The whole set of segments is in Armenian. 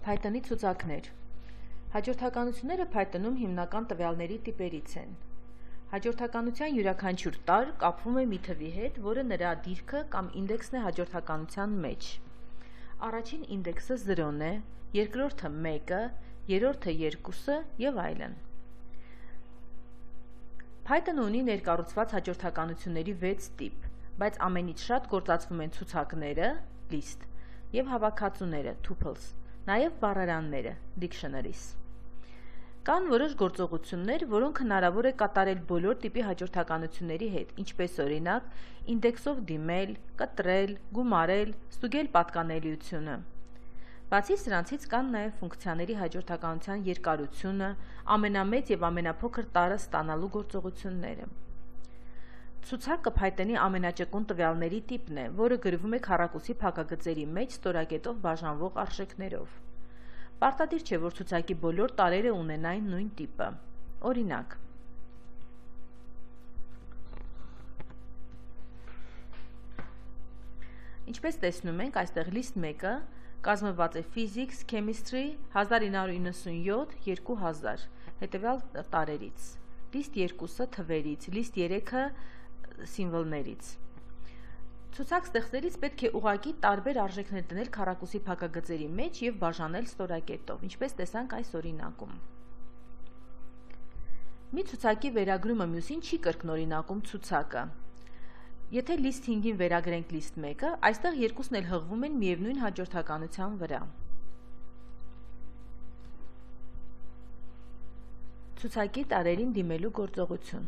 Python-ի ցուցակներ։ Հաջորդականությունները Python-ում հիմնական տվյալների տիպերից են։ Հաջորդականության յուրաքանչյուր տար կապվում է մի թվի հետ, որը նրա դիրքը կամ ինդեքսն է հաջորդականության մեջ։ Առաջին ինդեքսը 0-ն է, երկրորդը 1-ը, երրորդը 2-ը եւ այլն։ Python-ը ունի ներկառուցված հաջորդականությունների 6 տիպ, բայց ամենից շատ գործածվում են ցուցակները list եւ հավաքածուները tuples, նաեւ բառարանները dictionaries։ Կան որոշ գործողություններ, որոնք հնարավոր է կատարել բոլոր տիպի հաջորդականությունների հետ, ինչպես օրինակ ինդեքսով դիմել, կտրել, գումարել, ստուգել պատկանելիությունը։ Բացի սրանցից կան նաև ֆունկցիաների հաջորդականության երկարությունը, ամենամեծ եւ ամենափոքր տարը ստանալու գործողությունները։ Ցուցակը Python-ի ամենաճկուն տվյալների տիպն է, որը գրվում է քառակուսի փակագծերի մեջ ստորակետով բաժանվող արժեքներով։ Պարտադիր չէ, որ ցուցակի բոլոր տարրերը ունենային նույն տիպը։ Օրինակ, ինչպես տեսնում ենք, այստեղ list 1-ը կազմված է physics, chemistry 1997, 2000 հետևյալ տարրերից, list 2-ը թվերից, list 3-ը սիմվոլներից։ Ցուցակ ստեղծելիս պետք է ուղղակի տարբեր արժեքներ դնել քառակուսի փակագծերի մեջ եւ բաժանել ստորակետով, ինչպես տեսանք այս օրինակում։ Մի ցուցակի վերագրումը մյուսին չի կրկնօրինակում ցուցակը։ Եթե list 5-ին վերագրենք list 1-ը, այստեղ երկուսն էլ հղվում են միևնույն հաջորդականության վրա։ Ցուցակի տարրերին դիմելու գործողություն։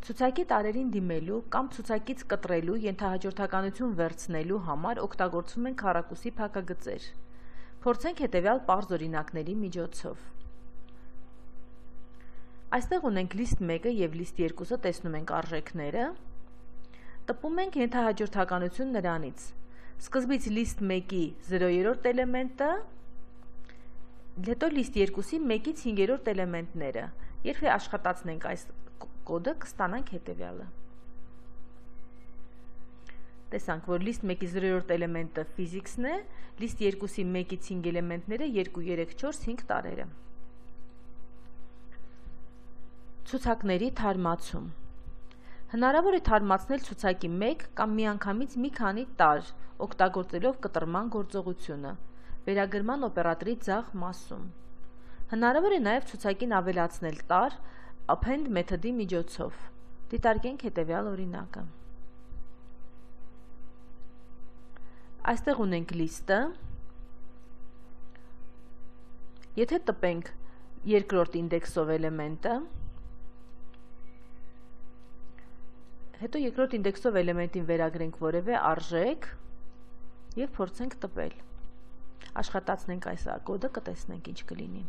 Ցուցակի տարրերին դիմելու կամ ցուցակից կտրելու ենթահաջորդականություն վերցնելու համար օգտագործվում են քառակուսի փակագծեր։ Փորձենք հետևյալ պարզ օրինակների միջոցով։ Այստեղ ունենք list 1-ը եւ list 2-ը տեսնում ենք արժեքները։ Տպում ենք ենթահաջորդականություն նրանից։ Սկզբից list 1-ի 0-րդ էլեմենտը, հետո list 2-ի 1-ից 5-րդ էլեմենտները։ Երբ աշխատացնենք այս կոդը, կստանանք հետևյալը։ Տեսանք, որ list 1-ի 0-րդ էլեմենտը physics-ն է, list 2-ի 1-ից 5 էլեմենտները 2, 3, 4, 5 տարրերը։ Ցուցակների թարմացում։ Հնարավոր է թարմացնել ցուցակի 1 կամ միանգամից մի քանի տարր, օգտագործելով կտրման գործողությունը, վերագրման օպերատորի ձախ մասում։ Հնարավոր է նաև ցուցակին ավելացնել տարր append մեթոդի միջոցով։ Դիտարկենք հետևյալ օրինակը։ Այստեղ ունենք list-ը։ Եթե տպենք երկրորդ ինդեքսով էլեմենտը, հետո երկրորդ ինդեքսով էլեմենտին վերագրենք որևէ արժեք եւ փորձենք տպել։ Աշխատացնենք այս կոդը, կտեսնենք ինչ կլինի։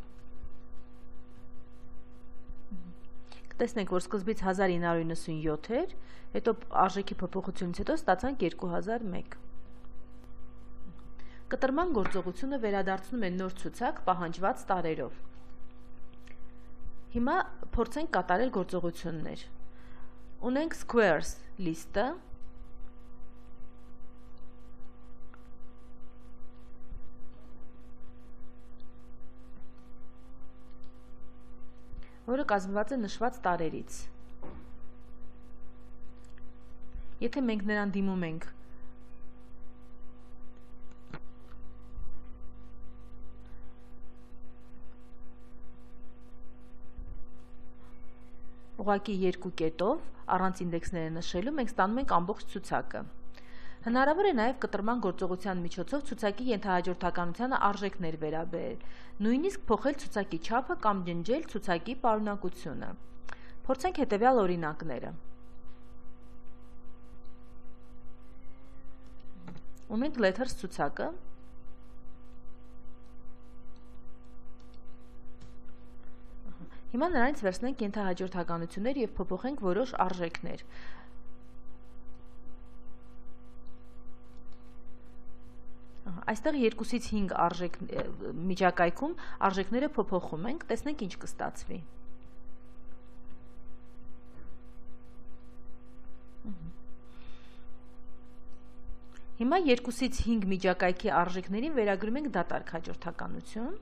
Տեսնենք, որ սկզբից 1997 էր, հետո արժեքի փոփոխությունից հետո ստացանք 2001։ Կտրման գործողությունը վերադարձնում է նոր ցուցակ պահանջված տարրերով։ Հիմա փորձենք կատարել գործողություններ։ Ունենք squares list-ը, որը կազմված է նշված տարրերից։ Եթե մենք նրան դիմում ենք ուղղակի երկու կետով, առանց ինդեքսները նշելու, մենք ստանում ենք ամբողջ ցուցակը։ Հնարավոր է նաև կտրման գործողության միջոցով ցուցակի ենթահաջորդականությանը արժեքներ վերաբերել, նույնիսկ փոխել ցուցակի չափը կամ ջնջել ցուցակի պարունակությունը։ Փորձենք հետևյալ օրինակները։ Ունենք letters ցուցակը։ Հիմա նրանից վերցնենք ենթահաջորդականություններ եւ փոփոխենք որոշ արժեքներ։ Այստեղ 2-ից 5 արժեք միջակայքում արժեքները փոփոխում ենք, տեսնենք ինչ կստացվի։ Հիմա 2-ից 5 միջակայքի արժեքներին վերագրում ենք դատարկ հաջորդականություն։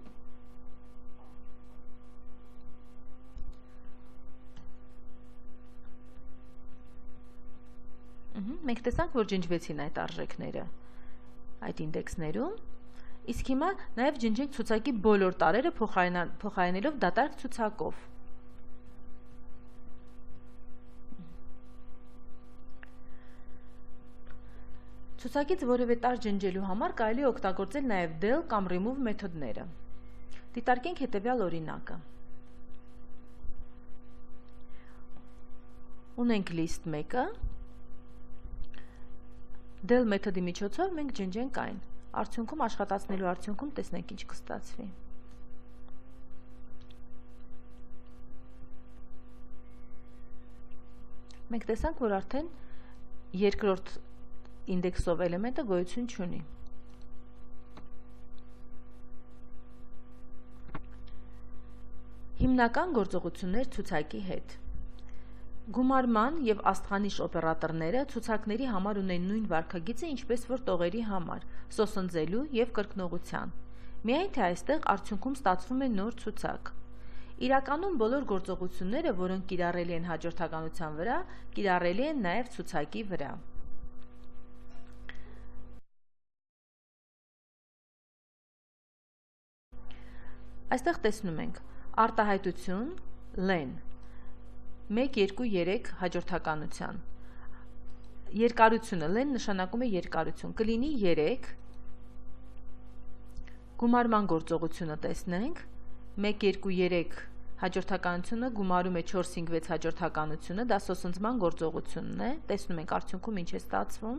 Մենք տեսանք, որ ջնջվեցին այդ արժեքները այդ ինդեքսներում, իսկ հիմա նաև ջնջենք ցուցակի բոլոր տարրերը փոխարինելով դատարկ ցուցակով։ Ցուցակից որևէ տարր ջնջելու համար կարելի է օգտագործել նաև del կամ remove մեթոդները։ Դիտարկենք հետևյալ օրինակը։ Ունենք list 1-ը, del մեթոդի միջոցով մենք ջնջենք այն։ Արդյունքում աշխատացնելու արդյունքում տեսնենք ինչ կստացվի։ Մենք տեսանք, որ արդեն երկրորդ ինդեքսով էլեմենտը գոյություն չունի։ Հիմնական գործողություններ ցուցակի հետ։ Գումարման և աստղանիշ օպերատորները ցուցակների համար ունեն նույն վարքագիծը, ինչպես որ տողերի համար, սոսնձելու և կրկնողության։ Միայն թե այստեղ արդյունքում ստացվում է նոր ցուցակ։ Իրականում բոլոր գործողությունները, որոնք կիրառելի են հաջորդականության վրա, կիրառելի են նաև ցուցակի վրա։ Այստեղ տեսնում ենք արտահայտություն len 1, 2, 3 հաջորդականության։ Երկարությունը len նշանակում է երկարություն, կլինի 3, գումարման գործողությունը տեսնենք, 1, 2, 3 հաջորդականությունը գումարում է 4, 5, 6 հաջորդականությունը, դա սոսնձման գործողությունն է, տեսնում ենք արդյունքում ինչ է ստացվում։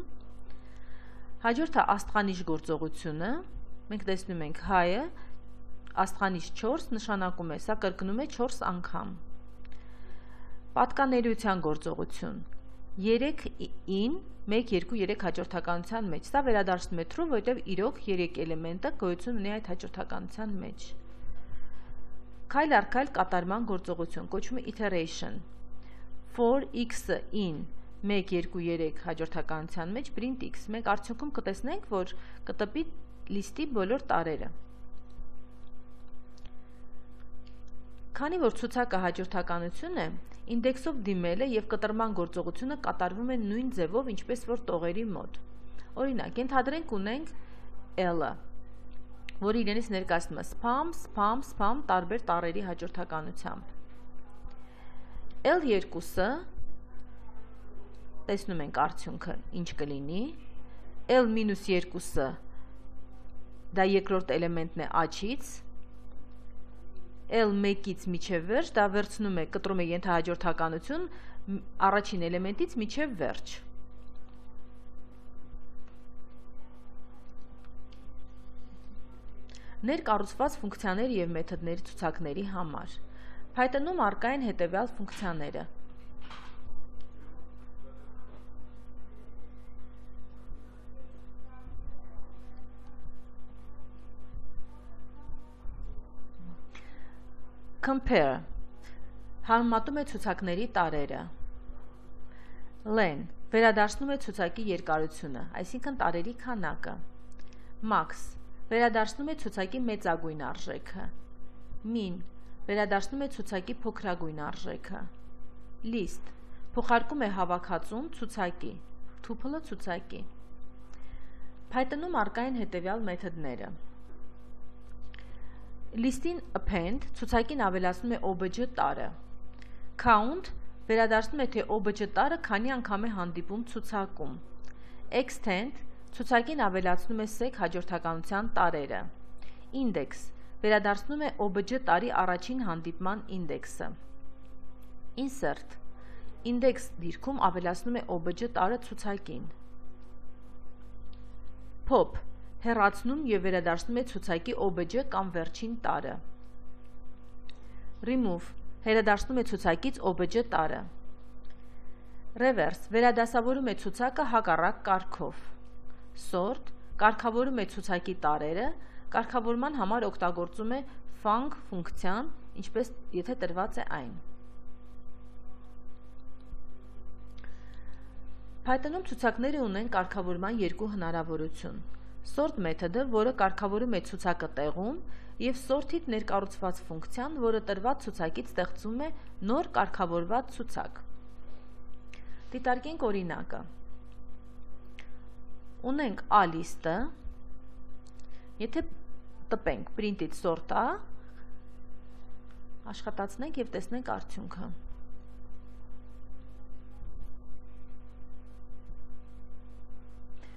Հաջորդը աստղանիշ գործողությունը, մենք տեսնում ենք հայը, աստղանիշ 4 նշանակում է, սա կրկնում է 4 անգամ։ Պատկանելիության գործողություն 3-ին 1, 2, 3 հաջորդականության մեջ, սա վերադարձնում է true, որովհետև իրոք 3 էլեմենտը գոյություն ունի այդ հաջորդականության մեջ։ Քայլ առ քայլ կատարման գործողություն, կոչվում է iteration, for x-in 1, 2, 3 հաջորդականության մեջ print x, մենք արդյունքում կտեսնենք, որ կտպի լիստի բոլոր տարրերը։ Քանի որ ցուցակը հաջորդականություն է, ինդեքսով դիմելը և կտրման գործողությունը կատարվում են նույն ձևով, ինչպես որ տողերի մոտ։ Օրինակ, ենթադրենք ունենք L-ը, որը իրենից ներկայացնում է spam, spam, spam տարբեր տարրերի հաջորդականությամբ։ L2-ը, տեսնում ենք արդյունքը ինչ կլինի, L-2-ը, դա երկրորդ էլեմենտն է աչից, L1-ից միջև վերջ, դա վերցնում է, կտրում է ենթահաջորդականություն առաջին էլեմենտից միջև վերջ։ Ներկառուցված ֆունկցիաներ և մեթոդների ցուցակների համար։ Python-ում առկա են հետևյալ ֆունկցիաները։ Compare համեմատում է ցուցակների տարրերը։ Len վերադարձնում է ցուցակի երկարությունը, այսինքն տարրերի քանակը։ Max վերադարձնում է ցուցակի մեծագույն արժեքը։ Min վերադարձնում է ցուցակի փոքրագույն արժեքը։ List փոխարկում է հավաքածուն ցուցակի, tuple-ը ցուցակի։ Python-ում առկա են հետևյալ մեթոդները։ List-ին append ցուցակին ավելացնում է OBJ տարրը։ Count վերադարձնում է, թե OBJ տարրը քանի անգամ է հանդիպում ցուցակում։ Extend ցուցակին ավելացնում է sec հաջորդականության տարրերը։ Index վերադարձնում է OBJ տարրի առաջին հանդիպման ինդեքսը։ Insert index դիրքում ավելացնում է OBJ տարրը ցուցակին։ Pop հեռացնում և վերադարձնում է ցուցակի OBJ կամ վերջին տարրը։ Remove վերադարձնում է ցուցակից OBJ տարրը։ Reverse վերադասավորում է ցուցակը հակառակ կարգով։ Sort կարգավորում է ցուցակի տարրերը, կարգավորման համար օգտագործում է func ֆունկցիան, ինչպես եթե տրված է այն։ Python-ում ցուցակները ունեն կարգավորման երկու հնարավորություն. sort մեթոդը, որը կարգավորում է ցուցակը տեղում, և sort-ից ներկառուցված ֆունկցիան, որը տրված ցուցակից ստեղծում է նոր կարգավորված ցուցակ։ Դիտարկենք օրինակը։ Ունենք A լիստը, եթե տպենք print-ից sort-a, աշխատացնենք և տեսնենք արդյունքը։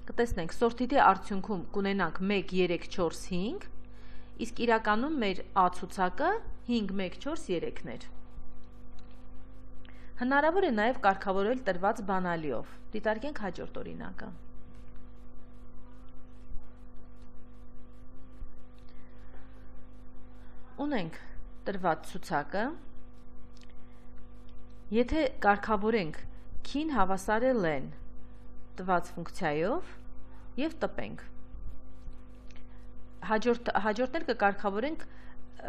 Կտեսնենք, sort-ի արդյունքում կունենանք 1, 3, 4, 5, իսկ իրականում մեր A ցուցակը 5, 1, 4, 3-ներ։ Հնարավոր է նաև կարգավորել տրված բանալիով։ Դիտարկենք հաջորդ օրինակը։ Ունենք տրված ցուցակը, եթե կարգավորենք քին հավասարել են տված ֆունկցիայով և տպենք։ Հաջորդն կկարգավորենք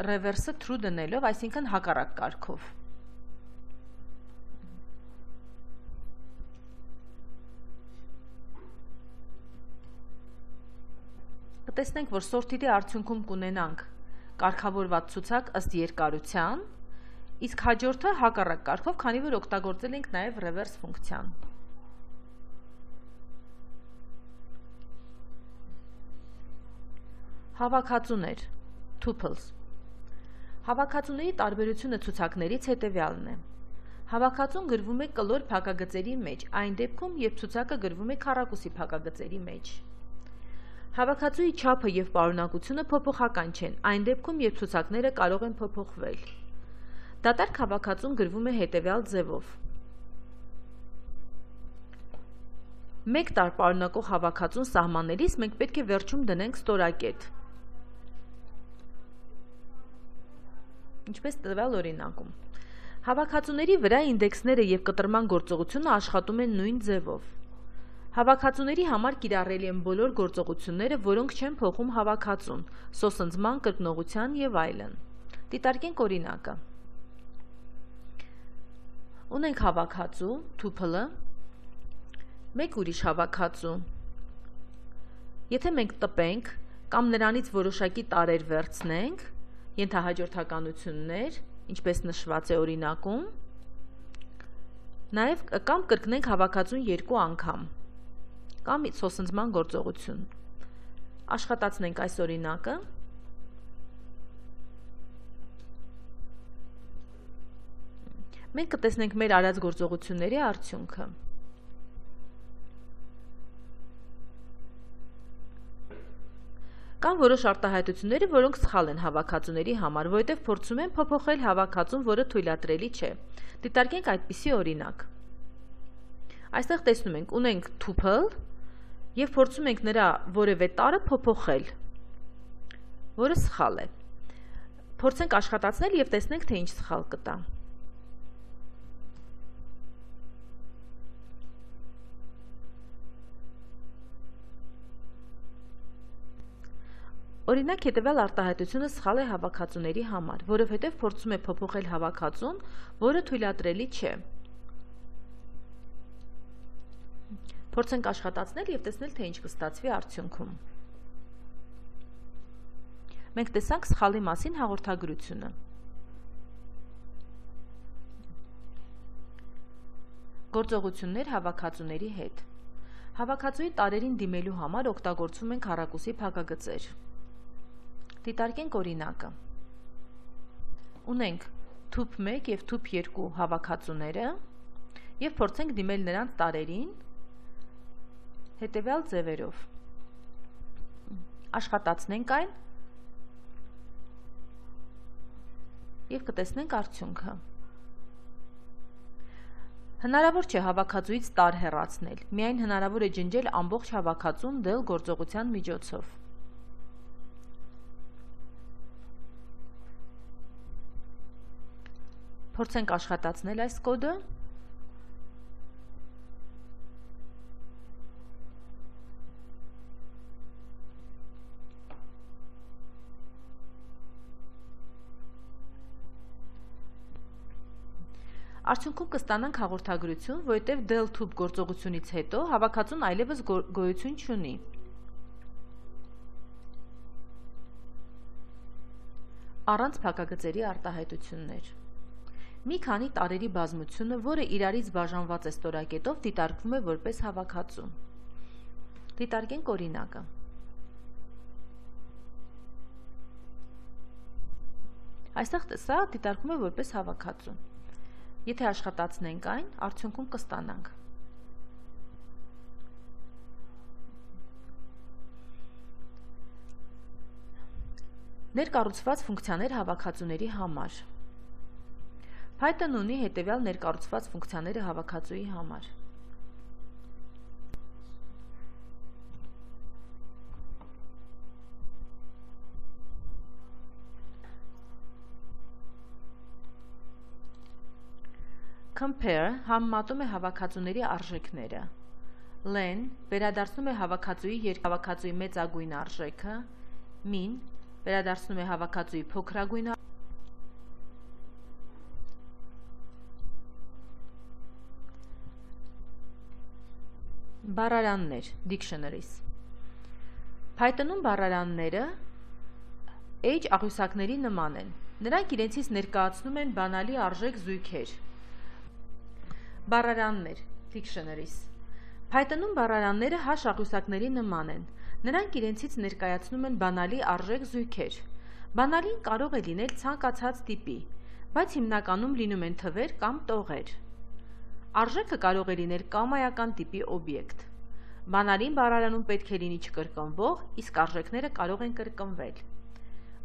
reverse-ը true դնելով, այսինքն հակառակ կարգով։ Կտեսնենք, որ sort-ի արդյունքում կունենանք կարգավորված ցուցակ ըստ երկարության, իսկ հաջորդը հակառակ կարգով, քանի որ օգտագործել ենք նաև reverse ֆունկցիան։ Հավաքածուներ, tuples։ Հավաքածուների տարբերությունը ցուցակներից հետևյալն է։ Հավաքածուն գրվում է կլոր փակագծերի մեջ, այն դեպքում, երբ ցուցակը գրվում է քառակուսի փակագծերի մեջ։ Հավաքածուի չափը և պարունակությունը փոփոխական չեն, այն դեպքում, երբ ցուցակները կարող են փոփոխվել։ Դատարկ հավաքածուն գրվում է հետևյալ ձևով։ Մեկ տար պարունակող հավաքածուն սահմանելիս մենք պետք է վերջում դնենք ստորակետ։ Ինչպես տվյալ օրինակում։ Հավաքածուների վրա ինդեքսները և կտրման գործողությունը աշխատում են նույն ձևով։ Հավաքածուների համար կիրառելի են բոլոր գործողությունները, որոնք չեն փոխում հավաքածուն, սոսնձման, կրկնողության և այլն։ Դիտարկենք օրինակը։ Ունենք հավաքածու, tuple-ը, մեկ ուրիշ հավաքածու։ Եթե մենք տպենք կամ նրանից որոշակի տարեր վերցնենք, ենթահաջորդականություններ, ինչպես նշված է օրինակում, նաև կամ կրկնենք հավաքածուն երկու անգամ, կամ սոսնձման գործողություն։ Աշխատացնենք այս օրինակը։ Մենք կտեսնենք մեր արած գործողությունների արդյունքը։ Կան որոշ արտահայտությունները, որոնք սխալ են հավաքածուների համար, որովհետև փորձում են փոփոխել հավաքածուն, որը թույլատրելի չէ։ Դիտարկենք այդպիսի օրինակ։ Այստեղ տեսնում ենք, ունենք tuple և փորձում ենք նրա որևէ տարը փոփոխել, որը սխալ է։ Փորձենք աշխատացնել և տեսնենք, թե ինչ սխալ կտա։ Օրինակ, հետևյալ արտահայտությունը սխալ է հավաքածուների համար, որովհետև փորձում է փոփոխել հավաքածուն, որը թույլատրելի չէ։ Փորձենք աշխատացնել և տեսնել, թե ինչ կստացվի արդյունքում։ Մենք տեսանք սխալի մասին հաղորդագրությունը։ Գործողություններ հավաքածուների հետ։ Հավաքածուի տարերին դիմելու համար օգտագործում են քառակուսի փակագծեր։ Դիտարկենք օրինակը։ Ունենք tup1 և tup2 հավաքածուները և փորձենք դիմել նրանց տարերին հետևյալ ձևերով։ Աշխատացնենք այն և կտեսնենք արդյունքը։ Հնարավոր չէ հավաքածուից տար հեռացնել, միայն հնարավոր է ջնջել ամբողջ հավաքածուն del գործողության միջոցով։ Փորձենք աշխատացնել այս կոդը։ Արդյունքում կստանանք հաղորդագրություն, որովհետև del tube գործողությունից հետո հավաքածուն այլևս գոյություն չունի։ Առանց փակագծերի արտահայտություններ։ Մի քանի տարերի բազմությունը, որը իրարից բաժանված է ստորակետով, դիտարկվում է որպես հավաքածու։ Դիտարկենք օրինակը։ Այստեղ սա դիտարկվում է որպես հավաքածու։ Եթե աշխատացնենք այն, արդյունքում կստանանք։ Ներկառուցված ֆունկցիաներ հավաքածուների համար։ Python ունի հետևյալ ներկառուցված ֆունկցիաները հավաքածուի համար։ Compare համեմատում է հավաքածուների արժեքները։ Len վերադարձնում է հավաքածուի երկհավաքածուի մեծագույն արժեքը, Min վերադարձնում է հավաքածուի փոքրագույն Բառարաններ, dictionaries։ Python-ում բառարանները age աղյուսակների նման են։ Նրանք իրենցից ներկայացնում են բանալի արժեք զույգեր։ Բառարաններ, dictionaries։ Python-ում բառարանները հաշ աղյուսակների նման են։ Նրանք իրենցից ներկայացնում են բանալի արժեք զույգեր։ Բանալին կարող է լինել ցանկացած տիպի, բայց հիմնականում լինում են թվեր կամ տողեր։ Արժեքը կարող է լինել կամայական տիպի օբյեկտ։ Բանալին բառարանում պետք է լինի չկրկնվող, իսկ արժեքները կարող են կրկնվել։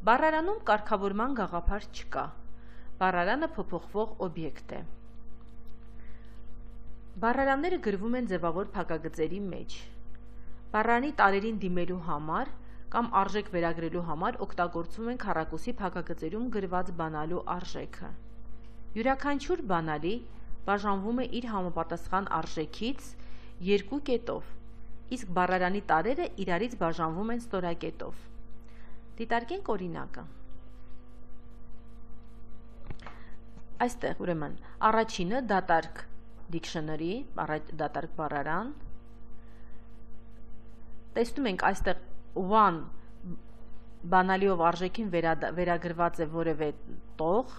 Բառարանում կարգավորման գաղափար չկա։ Բառարանը փոփոխվող օբյեկտ է։ Բառարանները գրվում են ձևավոր փակագծերի մեջ։ Բառարանի տարերին դիմելու համար կամ արժեք վերագրելու համար օգտագործվում են քառակուսի փակագծերում գրված բանալու արժեքը։ Յուրաքանչյուր բանալի բաժանվում է իր համապատասխան արժեքից 2 կետով, իսկ բառարանի տարերը իրարից բաժանվում են ստորակետով։ Դիտարկենք օրինակը։ Այստեղ ուրեմն առաջինը դատարկ dictionary, դատարկ բառարան։ Տեսնում ենք այստեղ one բանալիով արժեքին վերագրված է որևէ տող,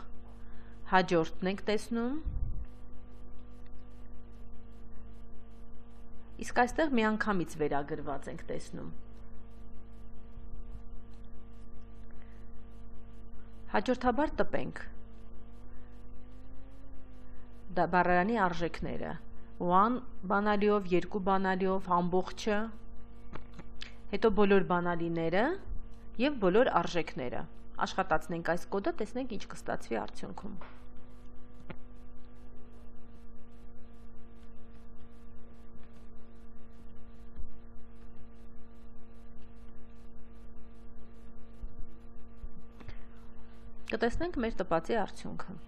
հաջորդն ենք տեսնում։ Իսկ այստեղ միանգամից վերագրված ենք տեսնում։ Հաջորդաբար տպենք բառարանի արժեքները։ One բանալիով, 2 բանալիով, ամբողջը, հետո բոլոր բանալիները և բոլոր արժեքները։ Աշխատացնենք այս կոդը, տեսնենք ինչ կստացվի արդյունքում։ Կտեսնենք մեր տպածի արդյունքը։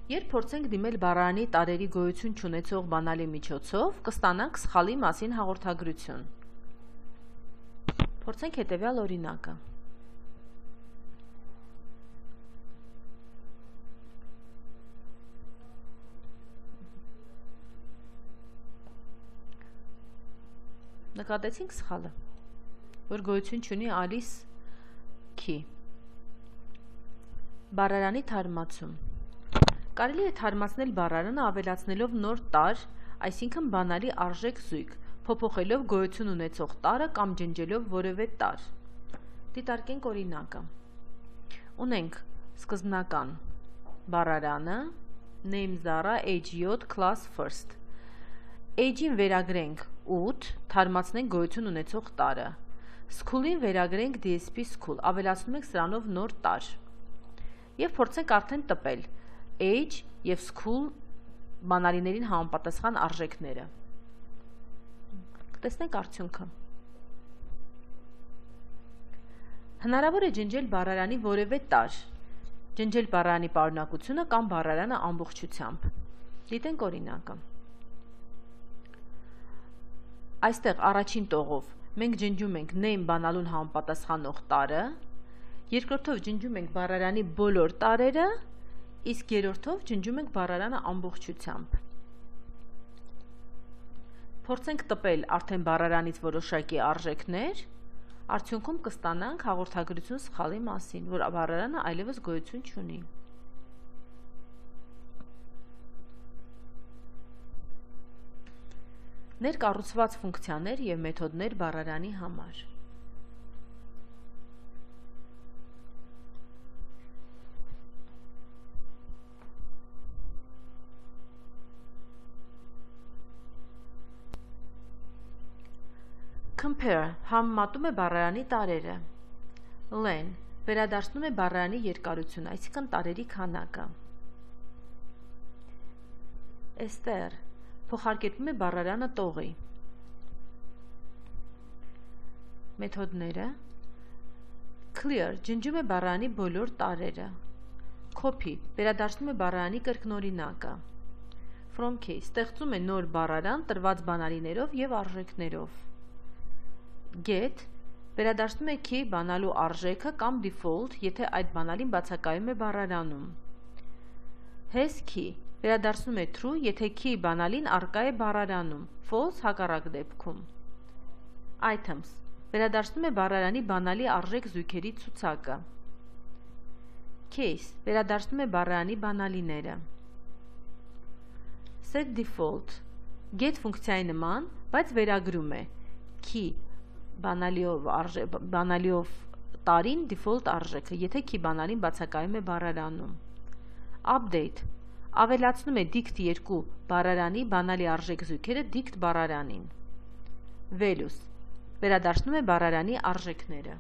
Երբ փորձենք դիմել բառարանի տարերի գոյություն չունեցող բանալի միջոցով, կստանանք սխալի մասին հաղորդագրություն։ Փորձենք հետևյալ օրինակը։ Նկատեցինք սխալը, որ գոյություն չունի Alice key։ Բառարանի թարմացում։ Կարելի է թարմացնել բառարանը ավելացնելով նոր տար, այսինքն բանալի արժեք զույգ, փոփոխելով գոյություն ունեցող տարը կամ ջնջելով որևէ տար։ Դիտարկենք օրինակը։ Ունենք սկզբնական բառարանը, name Zara, age 7, class first։ Age-ին վերագրենք 8, թարմացնենք գոյություն ունեցող տարը։ School-ին վերագրենք DSP school, ավելացնում ենք սրանով նոր տար։ Եվ փորձենք արդեն տպել age և school բանալիներին համապատասխան արժեքները։ Կտեսնենք արդյունքը։ Հնարավոր է ջնջել բառարանի որևէ տար, ջնջել բառարանի պարունակությունը կամ բառարանը ամբողջությամբ։ Դիտենք օրինակը։ Այստեղ առաջին տողով մենք ջնջում ենք name բանալուն համապատասխանող տարը, երկրորդով ջնջում ենք բառարանի բոլոր տարերը, իսկ երրորդով ջնջում ենք բառարանը ամբողջությամբ։ Փորձենք տպել արդեն բառարանից որոշակի արժեքներ, արդյունքում կստանանք հաղորդագրություն սխալի մասին, որ բառարանը այլևս գոյություն չունի։ Ներկառուցված ֆունկցիաներ և մեթոդներ բառարանի համար։ Compare համեմատում է բառարանի տարրերը։ Len վերադարձնում է բառարանի երկարությունը, այսինքն տարրերի քանակը։ Esther փոխարկեցնում է բառարանը տողի։ Մեթոդները։ Clear ջնջում է բառարանի բոլոր տարրերը։ Copy վերադարձնում է բառարանի կրկնօրինակը։ From case ստեղծում է նոր բառարան տրված բանալիներով և արժեքներով։ Get վերադարձնում է key բանալու արժեքը կամ default, եթե այդ բանալին բացակայում է բառարանում։ Has key վերադարձնում է true, եթե key բանալին առկա է բառարանում, false հակառակ դեպքում։ Items վերադարձնում է բառարանի բանալի արժեք զույգերի ցուցակը։ Case վերադարձնում է բառարանի բանալիները։ Set default get ֆունկցիայի նման, բայց վերագրում է key բանալիով տարին default արժեքը, եթե key բանալին բացակայում է բառարանում։ Update ավելացնում է dict 2 բառարանի բանալի արժեք զույգերը dict բառարանին։ Values վերադարձնում է բառարանի արժեքները։